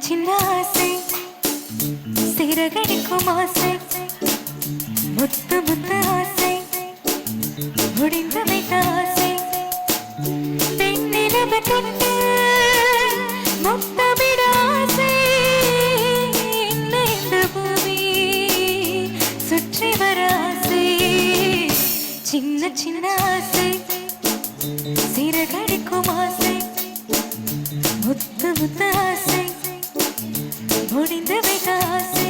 சின்ன ஆசை சிறகடிக்கும் ஆசை முத்து முத்து ஆசை முடிந்து வைத்த ஆசை பெண்ணிலவு தொட்டு முத்தமிட ஆசை இந்த பூமி சுற்றி வர ஆசை சின்ன சின்ன ஆசை சிறகடிக்கும் ஆசை முத்து முத்து ஆசை முடிந்து வைத்த ஆசை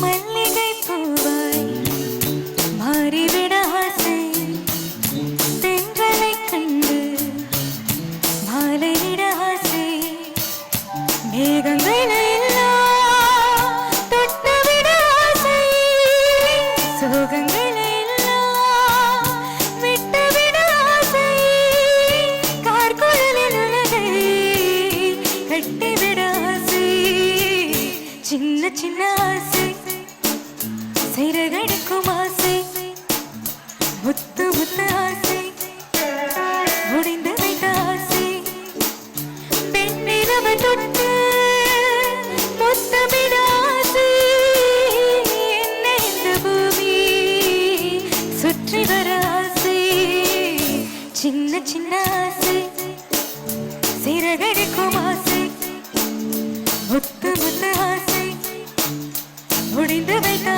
மல்லிகை பூவாய் மாறிவிட ஆசை தென்றலை கண்டு மாலையிட ஆசை மேகங்களை எல்லாம் தொட்டுவிட ஆசை சோகங்களை எல்லாம் விட்டுவிட ஆசை கார்குழலில் உலகை கட்டிவிட ஆசை சின்ன சின்ன ஆசை சிறகடிக்கும் ஆசை முத்து முத்து ஆசை முடிந்து வைத்த ஆசை பெண்ணிலவு தொட்டு முத்தமிட ஆசை என்னை இந்த பூமி சுற்றி வர ஆசை சின்ன சின்ன ஆசை சிறகடிக்கும் ஆசை முத்து முத்து ஆசை முடிந்து வைத்த